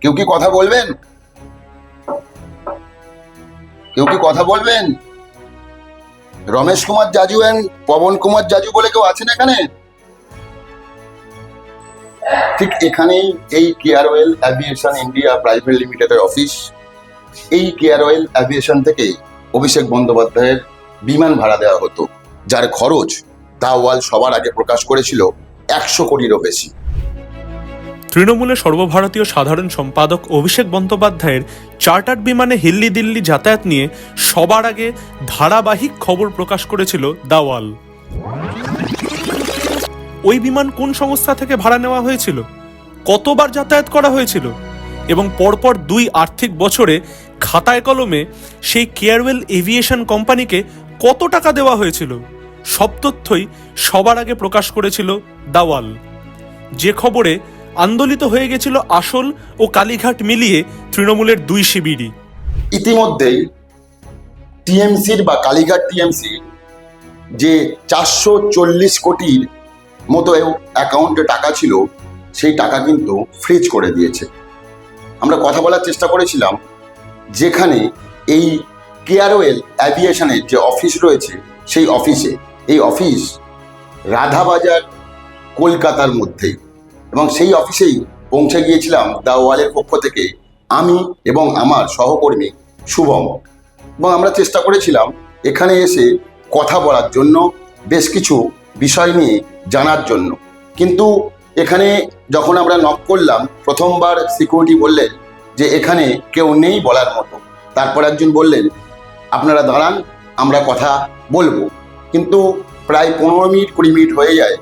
কেউ কি কথা বলবেন? কেউ কি কথা বলবেন? রমেশ কুমার জাজু এন্ড পবন কুমার জাজু বলে কেউ আছেন এখানে? ঠিক এখানেই এই কেয়ারওয়েল অ্যাভিয়েশন ইন্ডিয়া প্রাইভেট লিমিটেডের অফিস। এই কেয়ারওয়েল অ্যাভিয়েশন থেকে অভিষেক বন্দ্যোপাধ্যায়ের বিমান ভাড়া দেওয়া হতো, যার খরচ দাওয়াল সবার আগে প্রকাশ করেছিল 100 কোটিরও বেশি। তৃণমূলের সর্বভারতীয় সাধারণ সম্পাদক অভিষেক বন্দ্যোপাধ্যায়ের চার্টার্ড বিমানে হিল্লি দিল্লি যাতায়াত নিয়ে সবার আগে ধারাবাহিক খবর প্রকাশ করেছিল দাওয়াল। ওই বিমান কোন সংস্থা থেকে ভাড়া নেওয়া হয়েছিল, কতবার যাতায়াত করা হয়েছিল এবং পরপর 2 আর্থিক বছরে খাতায় কলমে সেই কেয়ারওয়েল এভিয়েশন কোম্পানিকে কত টাকা দেওয়া হয়েছিল, সব তথ্যই সবার আগে প্রকাশ করেছিল দাওয়াল। যে খবরে আন্দোলিত হয়ে গেছিল আসল ও কালীঘাট মিলিয়ে তৃণমূলের 2 শিবিরই। ইতিমধ্যেই টিএমসির বা কালীঘাট টিএমসি যে 440 কোটির মতো অ্যাকাউন্টে টাকা ছিল, সেই টাকা কিন্তু ফ্রিজ করে দিয়েছে। আমরা কথা বলার চেষ্টা করেছিলাম যেখানে এই কেয়ারওয়েল অ্যাভিয়েশনের যে অফিস রয়েছে সেই অফিসে। এই অফিস রাধাবাজার কলকাতার মধ্যেই, এবং সেই অফিসেই পৌঁছে গিয়েছিলাম দাওয়ালের পক্ষ থেকে আমি এবং আমার সহকর্মী শুভম, এবং আমরা চেষ্টা করেছিলাম এখানে এসে কথা বলার জন্য, বেশ কিছু বিষয় নিয়ে জানার জন্য। কিন্তু এখানে যখন আমরা নক করলাম, প্রথমবার সিকিউরিটি বললেন যে এখানে কেউ নেই বলার মতো। তারপর একজন বললেন আপনারা দাঁড়ান, আমরা কথা বলবো। কিন্তু প্রায় 15 মিনিট 20 মিনিট হয়ে যায়,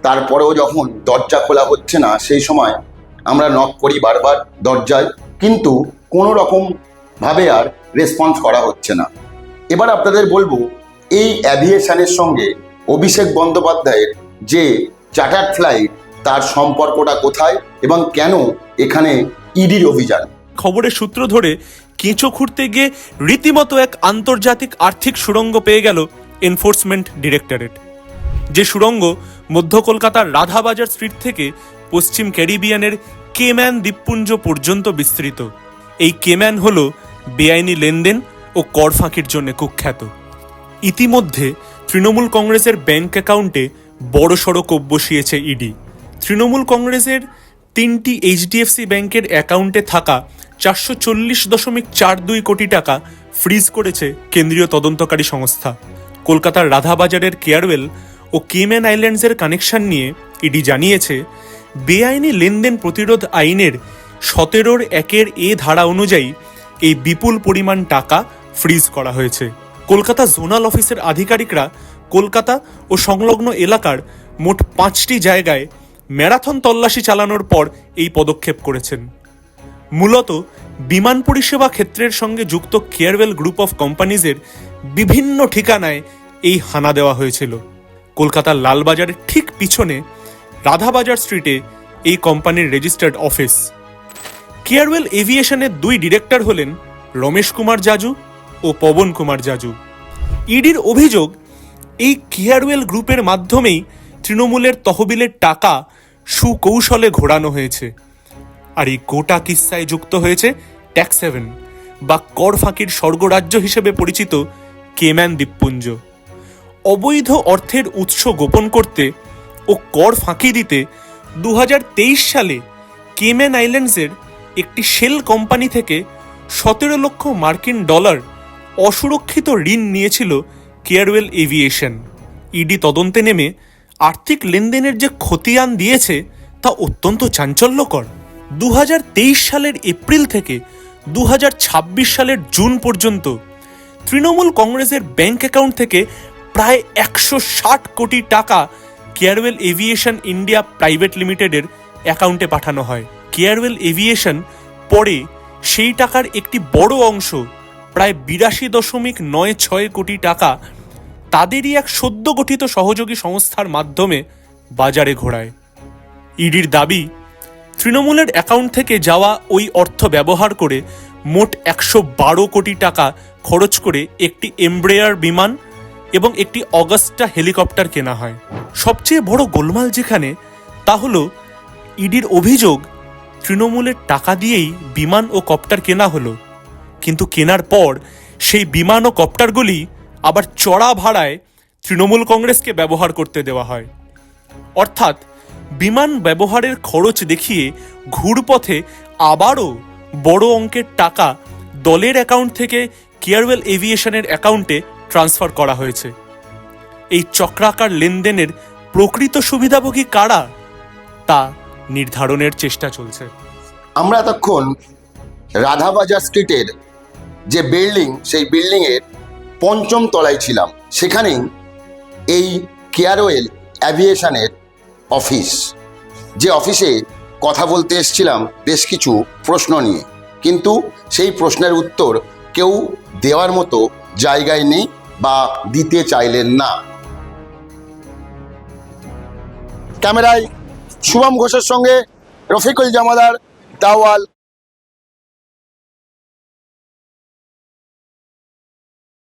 তারপরেও যখন দরজা খোলা হচ্ছে না, সেই সময় আমরা নক করি বারবার দরজায়, কিন্তু কোনো রকমভাবে আর রেসপন্স করা হচ্ছে না। এবার আপনাদের বলবো এই অ্যাভিয়েশনের সঙ্গে অভিষেক বন্দ্যোপাধ্যায়ের যে চার্টার্ড ফ্লাইট, তার সম্পর্কটা কোথায় এবং কেন এখানে ইডির অভিযান। খবরের সূত্র ধরে কেঁচো খুঁড়তে গিয়ে রীতিমতো এক আন্তর্জাতিক আর্থিক সুড়ঙ্গ পেয়ে গেল এনফোর্সমেন্ট ডিরেক্টরেট। যে সুড়ঙ্গ মধ্য কলকাতার রাধাবাজার স্ট্রিট থেকে পশ্চিম ক্যারিবিয়ানের কেম্যান দ্বীপপুঞ্জ পর্যন্ত বিস্তৃত। এই কেম্যান হল বেআইনি লেনদেন ও কর ফাঁকির জন্য কুখ্যাত। ইতিমধ্যে তৃণমূল কংগ্রেসের ব্যাংক অ্যাকাউন্টে বড়সড় কোপ বসিয়েছে ইডি। তৃণমূল কংগ্রেসের 3টি এইচডিএফসি ব্যাংকের অ্যাকাউন্টে থাকা 440.42 কোটি টাকা ফ্রিজ করেছে কেন্দ্রীয় তদন্তকারী সংস্থা। কলকাতার রাধাবাজারের কেয়ারওয়েল ও কেম্যান আইল্যান্ডসের কানেকশন নিয়ে ইডি জানিয়েছে, বেআইনি লেনদেন প্রতিরোধ আইনের 17(1)(a) ধারা অনুযায়ী এই বিপুল পরিমাণ টাকা ফ্রিজ করা হয়েছে। কলকাতা জোনাল অফিসের আধিকারিকরা কলকাতা ও সংলগ্ন এলাকার মোট 5টি জায়গায় ম্যারাথন তল্লাশি চালানোর পর এই পদক্ষেপ করেছেন। মূলত বিমান পরিষেবা ক্ষেত্রের সঙ্গে যুক্ত কেয়ারওয়েল গ্রুপ অফ কোম্পানিজের বিভিন্ন ঠিকানায় এই হানা দেওয়া হয়েছিল। কলকাতার লালবাজারের ঠিক পিছনে রাধাবাজার স্ট্রিটে এই কোম্পানির রেজিস্টার্ড অফিস। কেয়ারওয়েল এভিয়েশনের 2 ডিরেক্টর হলেন রমেশ কুমার জাজু ও পবন কুমার জাজু। ইডির অভিযোগ, এই কেয়ারওয়েল গ্রুপের মাধ্যমেই তৃণমূলের তহবিলের টাকা সুকৌশলে ঘোরানো হয়েছে। আর এই গোটা কিস্সায় যুক্ত হয়েছে ট্যাক্স হেভেন বা কর ফাঁকির স্বর্গরাজ্য হিসেবে পরিচিত কেম্যান দ্বীপপুঞ্জ। অবৈধ অর্থের উৎস গোপন করতে ও কর ফাঁকি দিতে 2023 সালে কেম্যান আইল্যান্ডসের একটি শেল কোম্পানি থেকে 17 লক্ষ মার্কিন ডলার অসুরক্ষিত ঋণ নিয়েছিল কেয়ারওয়েল এভিয়েশন। ইডি তদন্তে নেমে আর্থিক লেনদেনের যে খতিয়ান দিয়েছে তা অত্যন্ত চাঞ্চল্যকর। 2023 সালের এপ্রিল থেকে 2026 সালের জুন পর্যন্ত তৃণমূল কংগ্রেসের ব্যাংক অ্যাকাউন্ট থেকে প্রায় 160 কোটি টাকা কেয়ারওয়েল এভিয়েশন ইন্ডিয়া প্রাইভেট লিমিটেডের অ্যাকাউন্টে পাঠানো হয়। কেয়ারওয়েল এভিয়েশন পরে সেই টাকার একটি বড় অংশ, প্রায় 82.96 কোটি টাকা তাদেরই এক সদ্য গঠিত সহযোগী সংস্থার মাধ্যমে বাজারে ঘোরায়। ইডির দাবি, তৃণমূলের অ্যাকাউন্ট থেকে যাওয়া ওই অর্থ ব্যবহার করে মোট 112 কোটি টাকা খরচ করে একটি এমব্রেয়ার বিমান এবং একটি অগাস্টা হেলিকপ্টার কেনা হয়। সবচেয়ে বড় গোলমাল যেখানে, তা হলো ইডির অভিযোগ তৃণমূলের টাকা দিয়েই বিমান ও কপ্টার কেনা হলো, কিন্তু কেনার পর সেই বিমান ও কপ্টারগুলি আবার চড়া ভাড়ায় তৃণমূল কংগ্রেসকে ব্যবহার করতে দেওয়া হয়। অর্থাৎ বিমান ব্যবহারের খরচ দেখিয়ে ঘুরপথে আবারও বড় অঙ্কের টাকা দলের অ্যাকাউন্ট থেকে কেয়ারওয়েল এভিয়েশনের অ্যাকাউন্টে ট্রান্সফার করা হয়েছে। এই চক্রাকার লেনদেনের প্রকৃত সুবিধাভোগী কারা তা নির্ধারণের চেষ্টা চলছে। আমরা এতক্ষণ রাধাবাজার স্ট্রিটের যে বিল্ডিং, সেই বিল্ডিংয়ের ৫ম তলায় ছিলাম। সেখানেই এই কেয়ারওয়েল অ্যাভিয়েশনের অফিস, যে অফিসে কথা বলতে এসেছিলাম বেশ কিছু প্রশ্ন নিয়ে, কিন্তু সেই প্রশ্নের উত্তর কেউ দেওয়ার মতো জায়গায় নেই বা দিতে চাইলেন না। ক্যামেরায় শুভম ঘোষের সঙ্গে রফিকুল জামাদার, দাওয়াল,